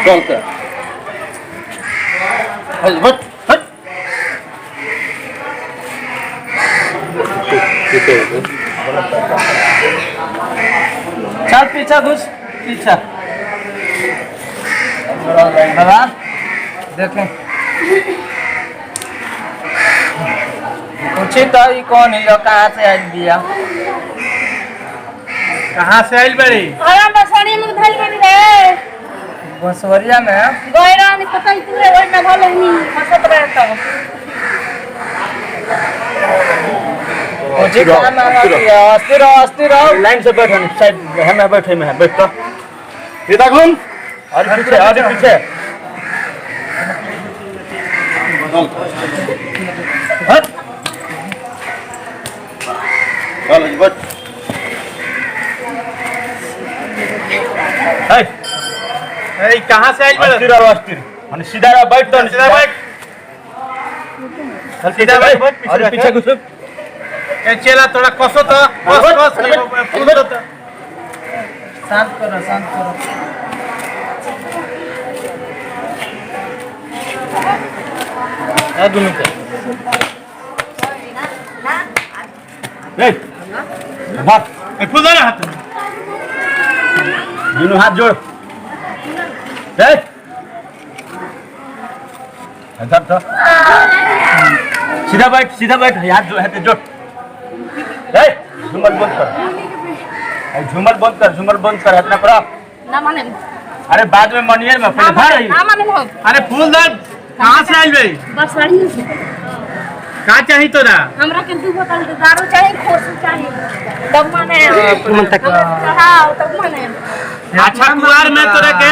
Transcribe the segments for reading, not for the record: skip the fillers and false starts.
चलते हट हट चल पीछा घुस पीछा बाबा देखें पूछी तो ये कौन है कहाँ से आई दिया कहाँ से आइल बड़ी अरे बसवाड़ी में धल बनी रे बसवरिया में गोयरा ने पता ही तुरे ओइ में भले नहीं फसत रहता पूछी कहाँ में अस्थिर रहो लाइन से बैठो साइड हमें बैठे में बैठ तो सीधा घूम और पीछे हट चल बैठ ए कहाँ से आइल बड़ी अस्थिर माने सीधा रहो बैठ तो सीधा बैठ सीधा बैठ और पीछे घुस ए चला थोड़ा कसो तो कस फूल तो शांत करो दोनों को ए बात ए फूल दे हाथ में दोनों हाथ जोड़ ए इधर तो सीधा बैठ हाथ जोड़ ए झूमर बंद कर इतना करो ना माने अरे बाद में मनिए में पहले भाई ना माने हो अरे फूल दे कहाँ से आइल बड़ी बसवाड़ी से का चाहिए तोरा हमरा के दू बोतल दारू चाहिए खोसू चाहिए तब माने चढ़ाओ तब माने अच्छा कुआर में तोरा के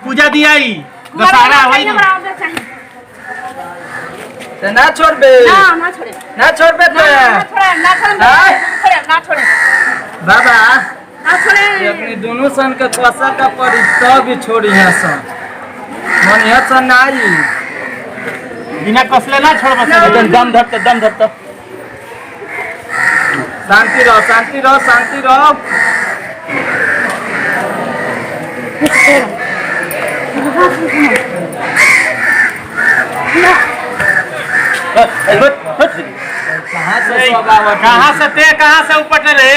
पूजा दियाई दशहरा होई ना छोड़ बे ना छोड़े ना छोड़ बे ना छोड़े बाबा ना छोड़े अपने दोनों सन के कोसा का पड़ी तब भी छोड़ी है सन मन है सन ना आई बिना कसले ना छोड़ बस दम धर शांति रहो कहाँ से उपट रे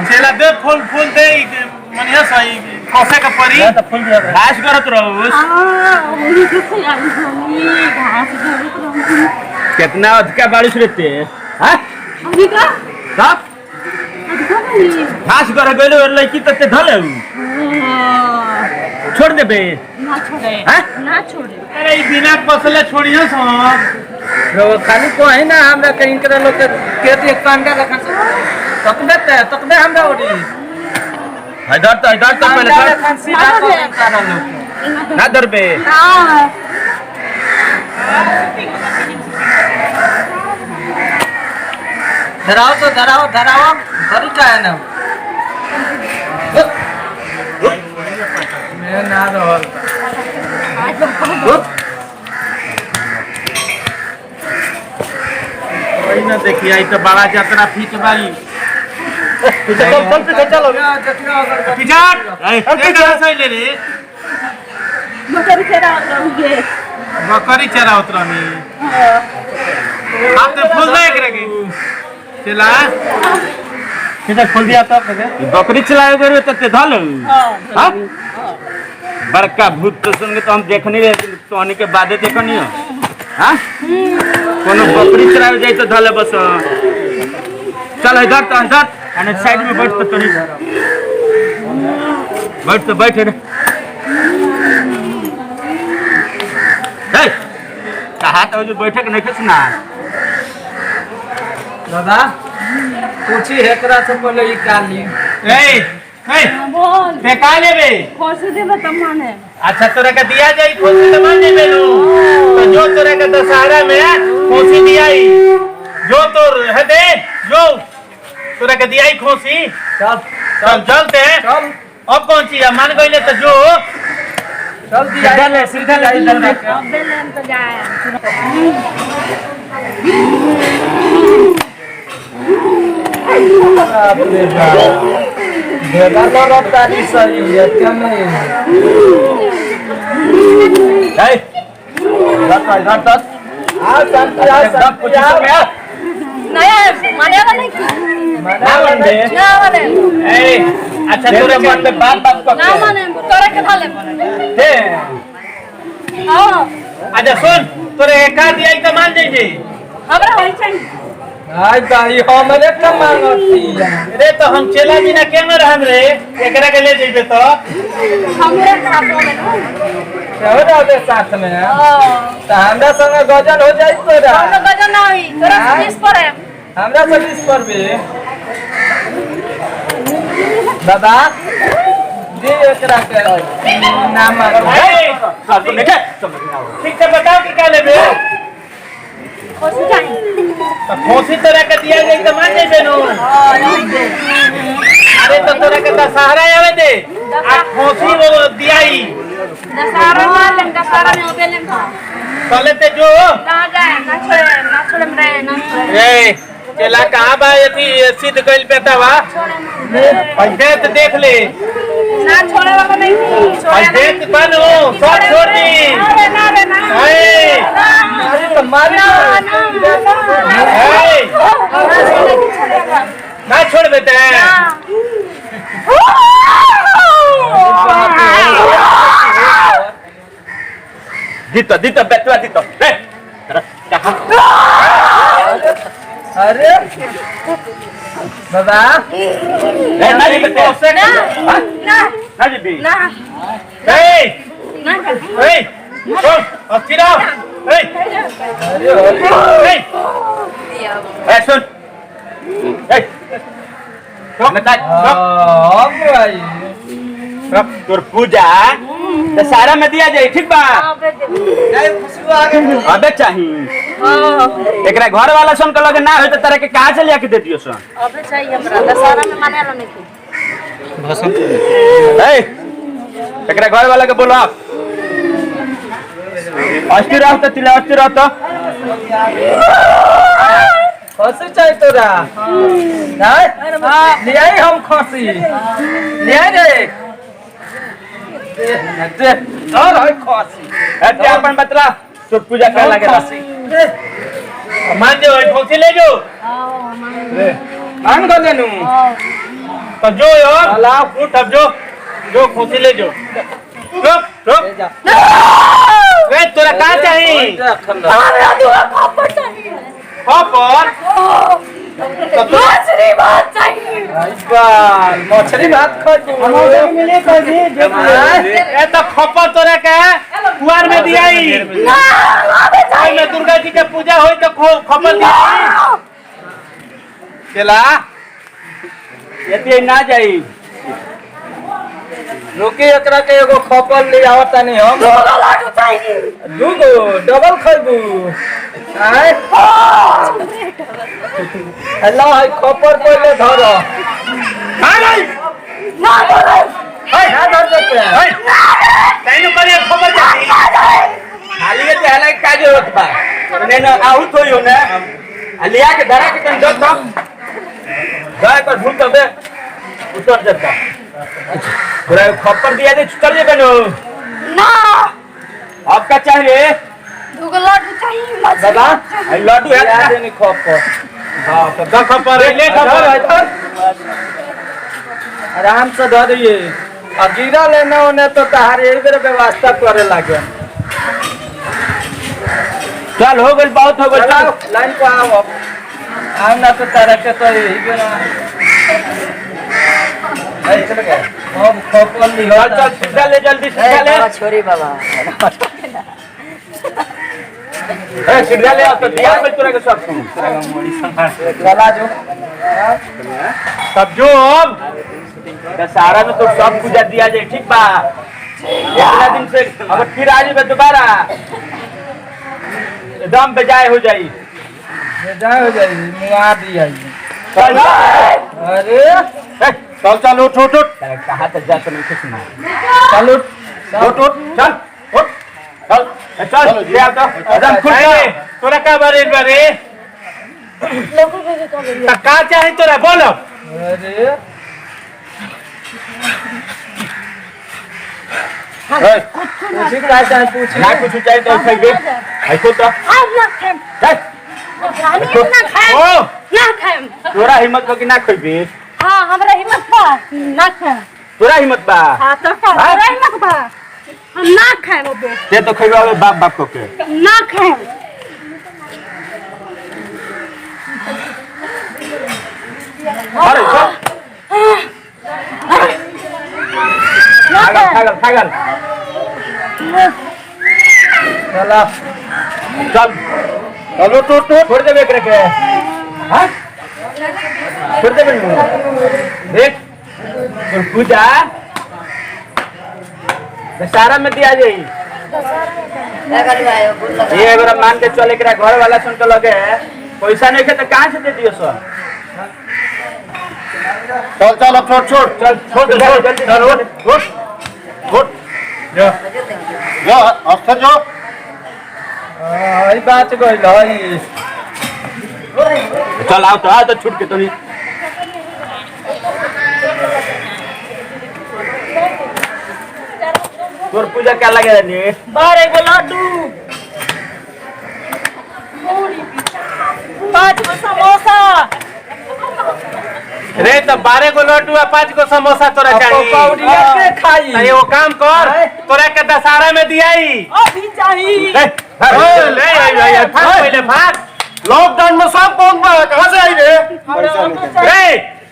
चला दे फूल दे मनिया सही कोसे का परी घास करत रहो कितना अधिका बारिश रहते हैं घास कर गए लड़की तक धले छोड़ देबे ना छोड़े अरे बिना कसले छोड़ियो सब खाली को है ना हमरा कहीं करे लोग के एक कांडा रखा तक दे हमरा ओडी इधर तो पहले सीधा ना दरबे धराओ धरी का है ना मैं ना रहल वही ना देखिए आई तो बड़ा यात्रा फीट बाई चलो ले रे बकरी चरा उतरनी आप तो फूल दे करेगी चला सीधा खोल दिया तो बकरी चलाए गए तते धल हां बड़का भूत तो सुन के तो हम देखनी रहे तो आने के बाद देखनी हो हां कोनो बकरी चलाए जाए तो धले बस चल इधर अने साइड में बैठ तो तोरी बैठ रे हे कहा तो जो बैठक नहीं कुछ ना दादा पूछी हेकरा से पहले ई काली बोल फेंका लेबे खोसू देबे त माने अच्छा तोरा का दिया जाई खोसी त मान लेबे लो तो जो तोरा का दशहरा में खोसी दियाई जो तोर है दे जो तोरा के दियाई खोसी चल चलते हैं चल अब कौन सी है मान गईले तो जो चल दिया सीधा ले अब बेलन तो जाए बेला लो तारी सही है क्या नहीं ए घाट आ संत आ नहीं मानेगा नहीं कि ना माने ना माने ए अच्छा तोरा मन में बात कर ना माने तोरा के थाले दे हां अच्छा सुन तोरे का दिया त मान जाइए हमरा होई चाहिए आई दाई हमरे का मांगती है रे तो हम चला बिना केना रहम रे एकरा के ले जइबे तो हमरे साथ में हो जाओ साथ में तो हमरा संग गजन हो जाई तोरा हम गजन नहीं तोरा 20 पर है हमरा से 20 पर भी दादा दे एकरा के नाम सर तो देखे ठीक से बताओ कि का लेबे खोसी चाहिए तो खोसी तोरा के दिया जाई त मान जाइबे नु अरे तो तोरा के दशहरा आवे दे आ खोसी वो दियाई दशहरा में दशहरा में होबे लेम कले ते जो ना जाए ना छोड़े रे ना छोड़े ए चला कहां बा यथी सिद्ध गइल बेटावा पैसे तो देख ले ना छोड़े वाला नहीं छोड़े पैसे बनो सब छोड़ दी ना ए अरे तो मारी ए ना छोड़ बेटे दीतो बेटवा दीतो अरे दादा ना जी बेटे ना जी भी ना ए ना ए सुन अस्थिरा ए ए ए सुन ए नता अब भाई तोर पूजा दशहरा में दिया जाए ठीक बा अबे चाहिए एकरा घर वाला सन के लगे ना हो तो तरह के कहां से लेके दे दियो सन अबे चाहिए हमरा दशहरा में माने ला नहीं ए एकरा घर वाला के बोलो आप अस्थिर रहो तो तिलावती रहो तो खसी चाहिए तोरा नहीं ले आई हम खसी ले आई रे दे और है खसी ए अपन बतला तो पूजा कर लगे मान दे खोसी ले जो मान गले नु तो जो यार उठ अब जो खोसी ले जो रुक रुक वे तोरा का चाहिए हमरा दुआ खबर चाहिए खबर तो मछली भात चाहिए मछली भात खा मिले ए तो खबर तोरा के कुआर में दियाई ना अबे चाहिए में दुर्गा जी के पूजा होई तो खबर दियाई चला ये ना जाई रुकी एकरा के एगो खपल ले आवता नहीं हम लाडू चाहिए दूगो डबल खइबू आय हेलो है खपर पहले धरो हां नहीं ना बोले है ना धर पे तैਨੂੰ करे खबर चाहिए खाली ये तेला का जरूरत बा ने ना आउ तो यो ना लिया के धरा के तन दो गाय पर भूल तो बे उतर जाता पूरा खप्पर दिया दे चल जे बनो ना आपका चाहिए दुगो लाडू चाहिए मछली दादा आई लड्डू है या देनी खपर हां तो द खबर ले खबर आराम से धर दिए आ गिरा लेना होने तो तहार एक बेर व्यवस्था करे लागे चल हो गइल बहुत हो गइल चल लाइन पे आओ आम ना तो तारा के तो यही बेरा चल गया अब खपर ली हो चल सीधा ले जल्दी सीधा ले छोरी बाबा ए सीधा ले अब तो दिया में तोरा के सब सुन चला जो तब जो अब दशहरा में तो सब पूजा दिया जाए ठीक बा इतना दिन से अगर फिर आ जाए दोबारा एकदम बेजाय हो जाई जा हो जाई मुआ दिया चल अरे चल चल उठ उठ उठ कहाँ तक जा तुम कुछ ना चल उठ उठ चल उठ चल चल ले आ तो एकदम खुश ए, तोरा का बारे बारे लोगों को का चाहे तोरा बोलो अरे पूछी का चाहे पूछी ना कुछ चाहिए तो खाइबे खाइको तो आज ना खाएम रानी ना खाएम ओ ना खाएम तोरा हिम्मत हो कि ना खाइबे हां हमरा हिम्मत बा ना खाएम तोरा हिम्मत बा हां तो हमरा हिम्मत बा हम ना खाएम बे ते तो खाइबे बाप बाप को के ना खाएम अरे खागल चला चल चलो तो छोड़ दे बेक रखे हां छोड़ दे देख तो पूजा दशहरा में दिया जाई ये अगर मान के चले के घर वाला सुन के लगे पैसा नहीं के तो कहां से दे दियो सर चल चल अब छोड़ चल छोड़ जल्दी चल उठ जो अफसर जो आई बात गइल हई चल आओ तो छूट के तो नहीं तोर पूजा क्या लगे रे बारे गो लड्डू 5 गो समोसा रे तो 12 गो लड्डू और 5 गो समोसा तोरा चाहिए पकौड़िया के खाई अरे वो काम कर तोरा के दशहरा में दियाई अभी चाहिए ले आई भाग पहले भाग लॉकडाउन में सब कौन कहां से आई रे रे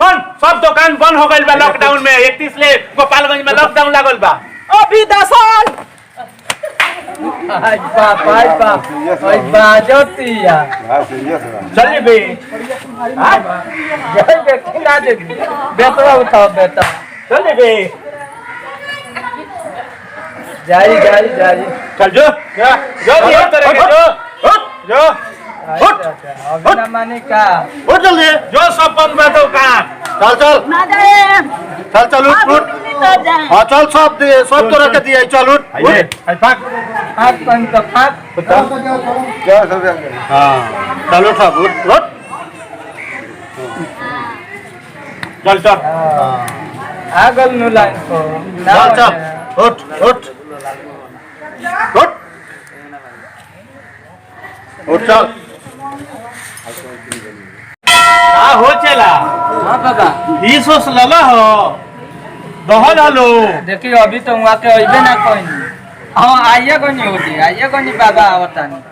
कौन सब दुकान बंद हो गइल बा लॉकडाउन में 31 ले गोपालगंज में लॉकडाउन लागल बा अभी 10 साल आई बाप आई बाजतिया चल बे हां जय के खिला दे बेटवा उठाओ बेटा चल बे जाई चल जो जो तोरे के जो अभी ना माने का उठ जल्दी जो सब बंद बा दुकान चल ना जाए चल उठ हां चल सब तोरा के दिया चल उठ भाग हाथ पन तो हाथ हां चल उठ चल आगल नु लाइन को चल उठ चल का हो चला हां बाबा 20 ओस लला हो दहल हलो देखिए अभी तो वहां के अइबे ना कोई हां आइए को नहीं बाबा आवता नहीं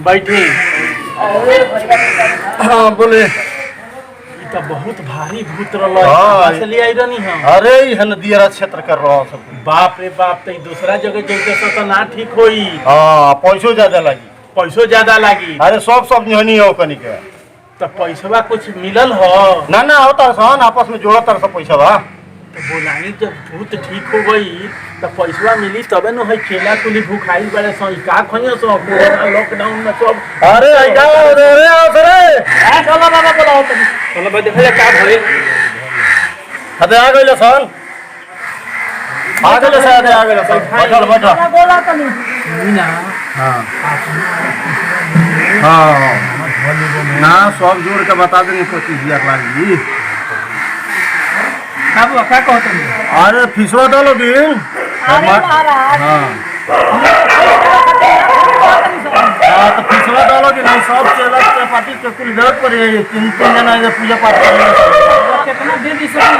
बैठी हां बोले ई तो बहुत भारी भूत रहल हाँ। असली आई रहनी हम अरे हन दियरा क्षेत्र कर रहा सब बाप रे बाप तो दूसरा जगह जइते तो ना ठीक होई हां पैसो ज्यादा लगी पैसो ज्यादा लागी अरे सब नहीं हो कनी के तो पैसवा कुछ मिलल हो ना होता सन आपस में जोड़ा तर सब पैसा बा तो बोलानी जब भूत ठीक हो गई तो पैसवा मिली तबे न है केला कुली भूखाइल बड़े सो का खइयो सो कोरोना लॉकडाउन में सब अरे रे चलो बाबा बोलाओ तुम चलो भाई देखले का भइल अबे आ गइल सन बैठल बोला तो नहीं हां ना सब जोड़ के बता देंगे 25,000 लागी बाबू का कहते हैं अरे फीसवा डालो दिन अरे महाराज हाँ तो फीसवा डालो दिन नहीं सब चला के पार्टी के कुल जरूरत पड़े 3 जना इधर पूजा पाठ कर कितना दे दी सब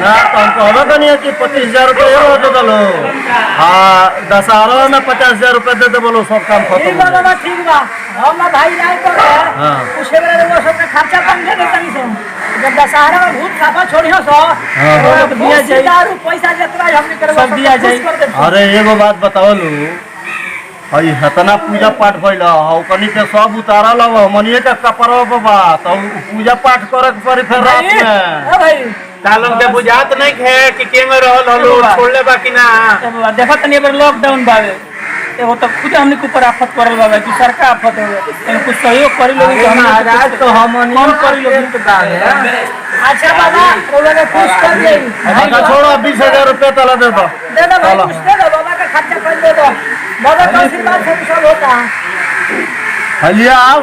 ना तो हमको हलो नहीं है कि 25,000 रुपये हो दे दलो हाँ दशहरा में 50,000 रुपये दे दे बोलो सब काम खत्म ठीक बा बाबा ठीक बा हम ना भाई जाए पर हाँ। उसे मेरे वो सब का खर्चा कम दे दे तनी सो जब दशहरा में भूत खापा छोड़ियो सो हाँ। तो दिया जाए दारू पैसा जितना हमने करवा सब दिया जाए। अरे एगो बात बताओ लो हई हतना पूजा पाठ भइल हौ कनी के सब उतारल हौ हमनिए के कपड़वा बाबा तो पूजा पाठ करे के पड़ी फिर रात में भाई तालम के बुझात नहीं है कि केंग रहल हलो छोड़ले बाकी ना देखा तनी एबर लॉकडाउन बावे एगो तो खुद हमने के ऊपर आफत करल बावे कि सरकार आफत हो कुछ सहयोग करी लोग तो हम आज तो हम कम करी लोग के बावे अच्छा बाबा रोला ने खुश कर दे अच्छा छोड़ो 20,000 रुपये तला दे दो दे दो भाई कुछ दे दो बाबा का खर्चा कर दे दो बाबा का आशीर्वाद से सब होता हलिया आओ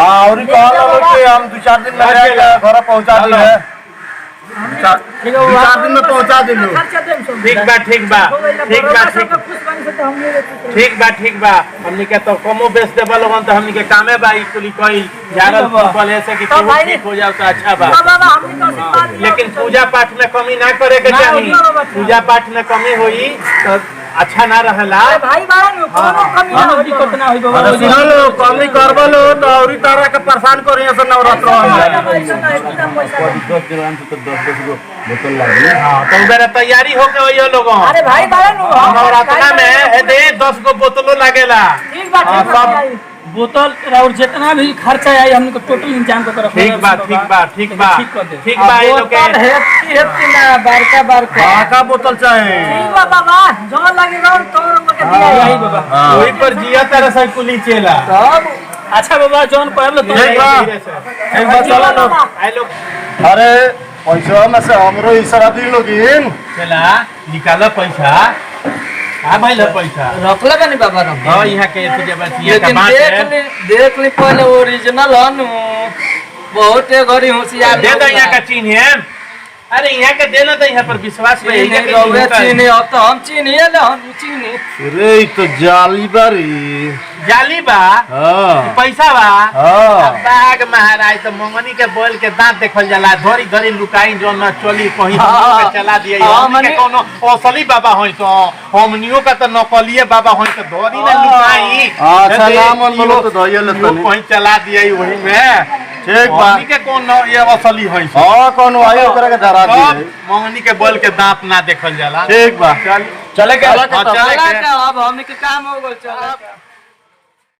और कहला लोग के हम 2-4 दिन लगा के घर पहुंचा दी है ठीक है, 4 दिन में पहुंचा देंगे। खर्चा देम सो ठीक बा ठीक बा ठीक बा ठीक खुश बनी से तो हम ले लेते ठीक बा हमनी के तो कमो बेच देबा लोगन तो हमनी के कामे बा ई कुली कोई झाड़ल फूल ऐसे कि केहू ठीक हो जाओ तो अच्छा बा बाबा हमनी तो आशीर्वाद दिया। लेकिन पूजा पाठ में कमी ना करे के चाहिए पूजा पाठ में कमी होई तो अच्छा ना रहला अरे भाई बाबा नु कोनो कमी ना हाँ, हो दिक्कत ना होई बाबा अरे सुन लो कमी करबो लो तो औरी तारा के परेशान करी ऐसे नवरात्र में। एकदम पैसा 10 ग्राम से तो 10 गो बोतल लागी। हां तो उधर तैयारी हो के होइयो लोगन अरे भाई बाबा नु नवरात्र में हे दे 10 गो बोतलो लागेला ठीक बा ठीक हाँ, बा बोतल और जितना भी खर्चा आई हमने को टोटल इंतजाम कर रखा ठीक बा ठीक बा ठीक ये लोग के हेती ना बारका का बोतल चाहे ठीक बा बाबा जो लगेगा तो मके दिया यही बाबा वही पर जिया तरह से कुली चेला तब अच्छा बाबा जौन कहलो तो ठीक बा एक बार चलो लो। आई लोग अरे पैसा में से हमरो इशारा दी लोगिन चला निकालो पैसा आ भाई पैसा रखले बनी बाबा रख हां यहां के बचिया का लेकिन बात देख ली पहले ओरिजिनल हनु बहुत घड़ी होशियार दे दो यहाँ का चिन्ह है अरे यहाँ के देना तो यहाँ पर विश्वास पे यहाँ के रौवे चिन्ह चीनी अब तो हम चीनिए ले हम चीनी अरे ई तो जाली बारी जाली बा हां पैसा बा हां बाग महाराज तो मंगनी के बोल के दांत देखल जाला धरी धरी लुकाई जो न चली कहीं हाँ। के चला दिए हाँ, हमनी के कोनो असली बाबा होई तो हमनियो का तो नकलिए बाबा होई तो धरी न लुकाई अच्छा नाम बोलो तो धइए ले तनी कहीं चला दिए वही में ठीक बा हमनी के कौन ये असली होई हां कोनो आयो ओकरा के धरा दी मंगनी के बोल के दांत ना देखल जाला ठीक बा चल चले के हाँ, चले के। अब हमने के काम हो गल चल